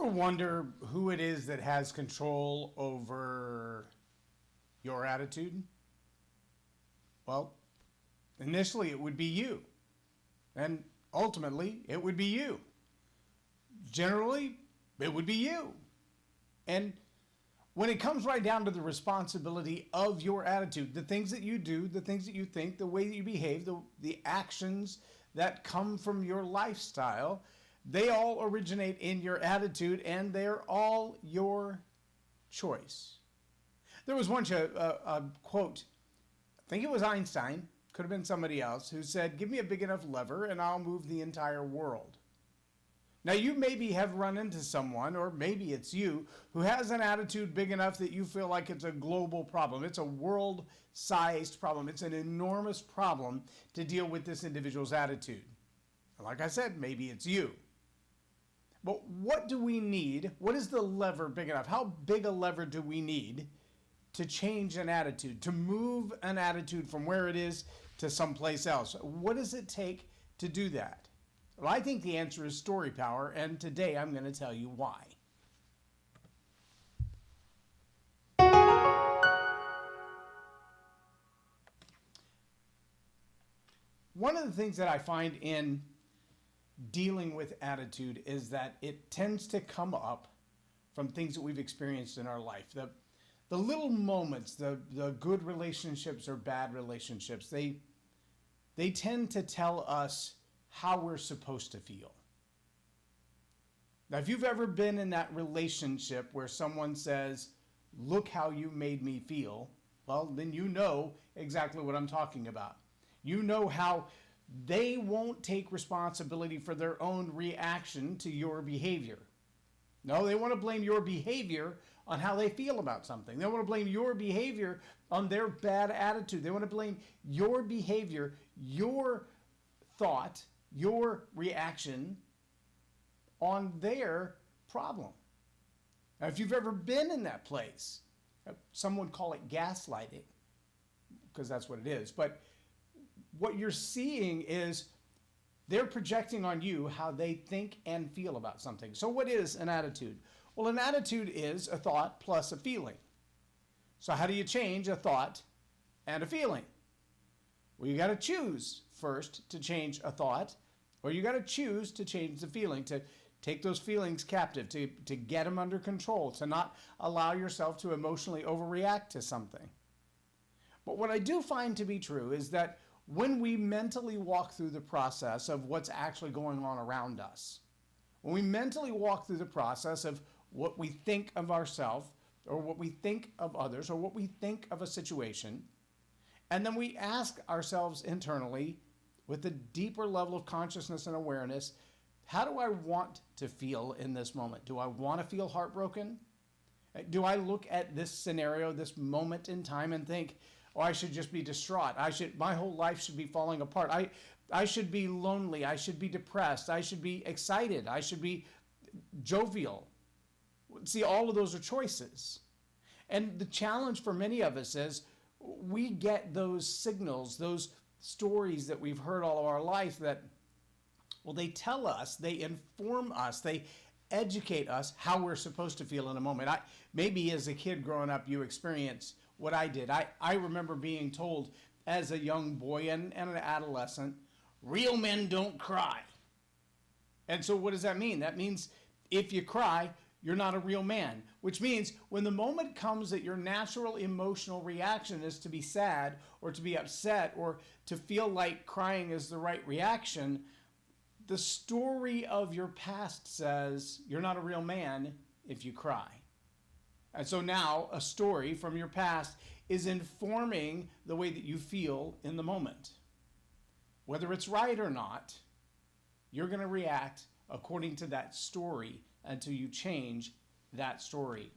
ever wonder who it is that has control over your attitude? Well, initially it would be you. And ultimately it would be you. Generally, it would be you. And when it comes right down to the responsibility of your attitude, the things that you do, the things that you think, the way that you behave, the actions that come from your lifestyle, they all originate in your attitude, and they're all your choice. There was once a quote, I think it was Einstein, could have been somebody else, who said, "Give me a big enough lever and I'll move the entire world." Now, you maybe have run into someone, or maybe it's you, who has an attitude big enough that you feel like it's a global problem. It's a world-sized problem. It's an enormous problem to deal with this individual's attitude. Like I said, maybe it's you. But what do we need? What is the lever big enough? How big a lever do we need to change an attitude, to move an attitude from where it is to someplace else? What does it take to do that? Well, I think the answer is story power, and today I'm going to tell you why. One of the things that I find in dealing with attitude is that it tends to come up from things that we've experienced in our life. The little moments, the good relationships or bad relationships, they tend to tell us how we're supposed to feel. Now, if you've ever been in that relationship where someone says, "Look how you made me feel," well, then you know exactly what I'm talking about. You know how they won't take responsibility for their own reaction to your behavior. No, they want to blame your behavior on how they feel about something. They want to blame your behavior on their bad attitude. They want to blame your behavior, your thought, your reaction on their problem. Now, if you've ever been in that place, some would call it gaslighting, because that's what it is. But what you're seeing is they're projecting on you how they think and feel about something. So what is an attitude? Well, an attitude is a thought plus a feeling. So how do you change a thought and a feeling? Well, you got to choose first to change a thought, or you got to choose to change the feeling, to take those feelings captive, to get them under control, to not allow yourself to emotionally overreact to something. But what I do find to be true is that when we mentally walk through the process of what's actually going on around us, when we mentally walk through the process of what we think of ourselves, or what we think of others, or what we think of a situation, and then we ask ourselves internally, with a deeper level of consciousness and awareness, how do I want to feel in this moment? Do I want to feel heartbroken? Do I look at this scenario, this moment in time, and think, oh, I should just be distraught. My whole life should be falling apart. I should be lonely. I should be depressed. I should be excited. I should be jovial. See, all of those are choices. And the challenge for many of us is we get those signals, those stories that we've heard all of our life that, well, they tell us, they inform us, they educate us how we're supposed to feel in a moment. Maybe as a kid growing up, you experienced what I did. I remember being told as a young boy and an adolescent, real men don't cry. And so what does that mean? That means if you cry, you're not a real man, which means when the moment comes that your natural emotional reaction is to be sad or to be upset or to feel like crying is the right reaction, the story of your past says you're not a real man if you cry. And so now a story from your past is informing the way that you feel in the moment. Whether it's right or not, you're going to react according to that story until you change that story.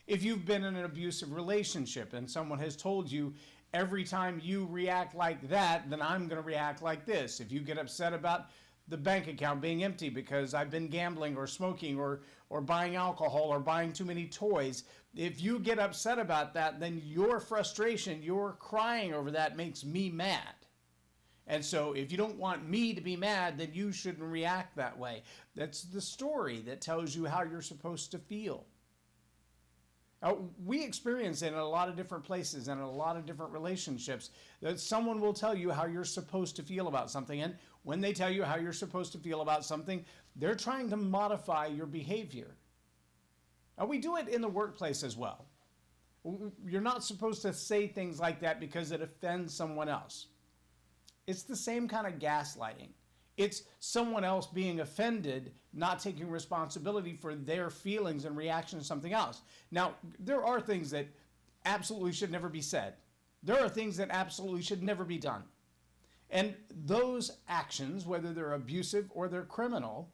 If you've been in an abusive relationship and someone has told you, every time you react like that, then I'm going to react like this. If you get upset about the bank account being empty because I've been gambling or smoking or buying alcohol or buying too many toys, if you get upset about that, then your frustration, your crying over that makes me mad. And so if you don't want me to be mad, then you shouldn't react that way. That's the story that tells you how you're supposed to feel. We experience it in a lot of different places and in a lot of different relationships that someone will tell you how you're supposed to feel about something. And when they tell you how you're supposed to feel about something, they're trying to modify your behavior. We do it in the workplace as well. You're not supposed to say things like that because it offends someone else. It's the same kind of gaslighting. It's someone else being offended, not taking responsibility for their feelings and reaction to something else. Now, there are things that absolutely should never be said. There are things that absolutely should never be done. And those actions, whether they're abusive or they're criminal,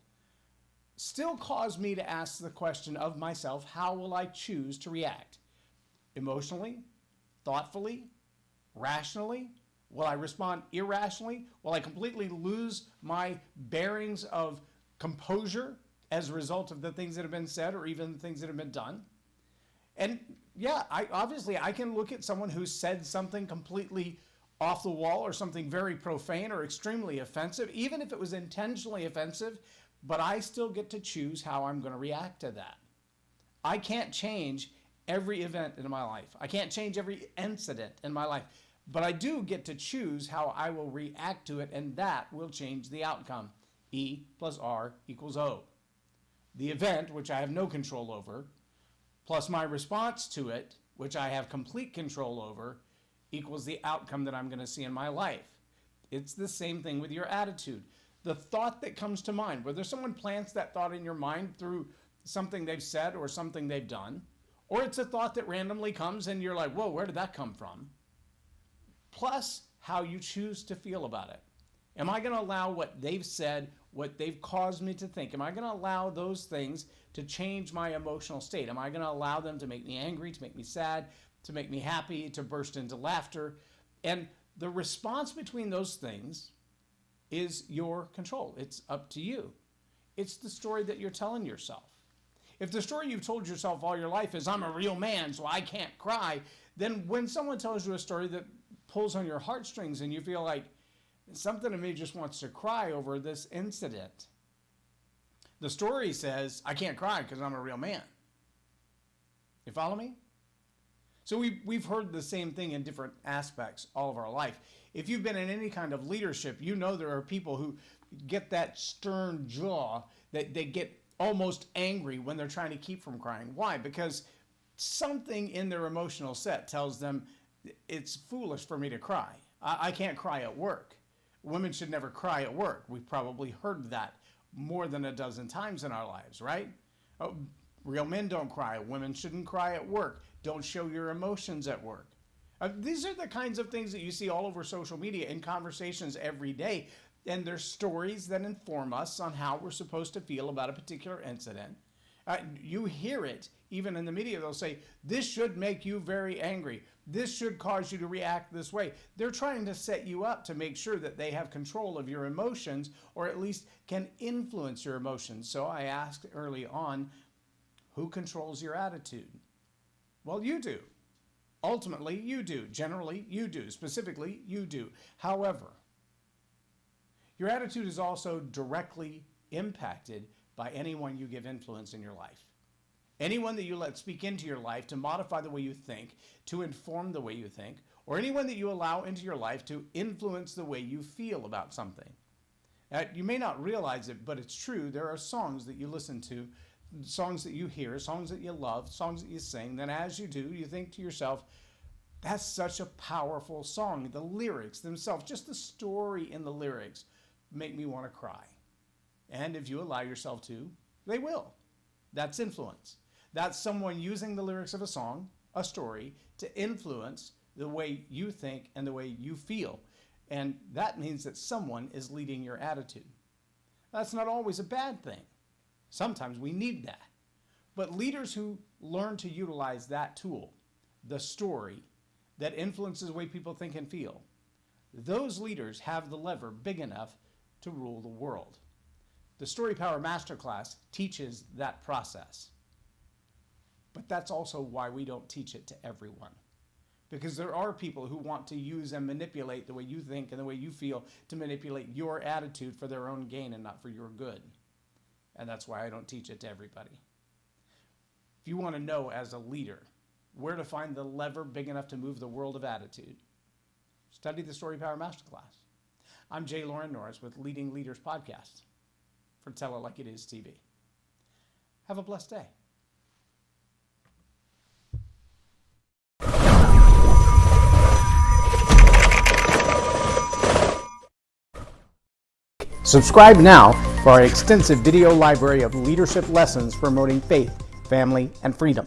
still cause me to ask the question of myself, how will I choose to react? Emotionally? Thoughtfully? Rationally? Will I respond irrationally? Will I completely lose my bearings of composure as a result of the things that have been said or even the things that have been done? And yeah, I can look at someone who said something completely off the wall or something very profane or extremely offensive, even if it was intentionally offensive, but I still get to choose how I'm going to react to that. I can't change every event in my life. I can't change every incident in my life. But I do get to choose how I will react to it, and that will change the outcome. E plus R equals O. The event, which I have no control over, plus my response to it, which I have complete control over, equals the outcome that I'm going to see in my life. It's the same thing with your attitude. The thought that comes to mind, whether someone plants that thought in your mind through something they've said or something they've done, or it's a thought that randomly comes and you're like, whoa, where did that come from? Plus how you choose to feel about it. Am I going to allow what they've said, what they've caused me to think, am I going to allow those things to change my emotional state? Am I going to allow them to make me angry, to make me sad, to make me happy, to burst into laughter? And the response between those things is your control. It's up to you. It's the story that you're telling yourself. If the story you've told yourself all your life is, I'm a real man, so I can't cry, then when someone tells you a story that pulls on your heartstrings and you feel like something in me just wants to cry over this incident, the story says, I can't cry because I'm a real man. You follow me? So we've heard the same thing in different aspects all of our life. If you've been in any kind of leadership, you know there are people who get that stern jaw, that they get almost angry when they're trying to keep from crying. Why? Because something in their emotional set tells them it's foolish for me to cry. I can't cry at work. Women should never cry at work. We've probably heard that more than a dozen times in our lives, right? Real men don't cry. Women shouldn't cry at work. Don't show your emotions at work. These are the kinds of things that you see all over social media in conversations every day. And there's stories that inform us on how we're supposed to feel about a particular incident. You hear it even in the media. They'll say, this should make you very angry. This should cause you to react this way. They're trying to set you up to make sure that they have control of your emotions, or at least can influence your emotions. So I asked early on, who controls your attitude? Well, you do. Ultimately, you do. Generally, you do. Specifically, you do. However, your attitude is also directly impacted by anyone you give influence in your life. Anyone that you let speak into your life to modify the way you think, to inform the way you think, or anyone that you allow into your life to influence the way you feel about something. You may not realize it, but it's true. There are songs that you listen to, songs that you hear, songs that you love, songs that you sing. Then as you do, you think to yourself, that's such a powerful song. The lyrics themselves, just the story in the lyrics, make me want to cry. And if you allow yourself to, they will. That's influence. That's someone using the lyrics of a song, a story, to influence the way you think and the way you feel. And that means that someone is leading your attitude. That's not always a bad thing. Sometimes we need that. But leaders who learn to utilize that tool, the story that influences the way people think and feel, those leaders have the lever big enough to rule the world. The Storypower Masterclass teaches that process. But that's also why we don't teach it to everyone. Because there are people who want to use and manipulate the way you think and the way you feel to manipulate your attitude for their own gain and not for your good. And that's why I don't teach it to everybody. If you want to know as a leader where to find the lever big enough to move the world of attitude, study the Storypower Masterclass. I'm J Loren Norris with Leading Leaders Podcast for Tell It Like It Is TV. Have a blessed day. Subscribe now for our extensive video library of leadership lessons promoting faith, family, and freedom.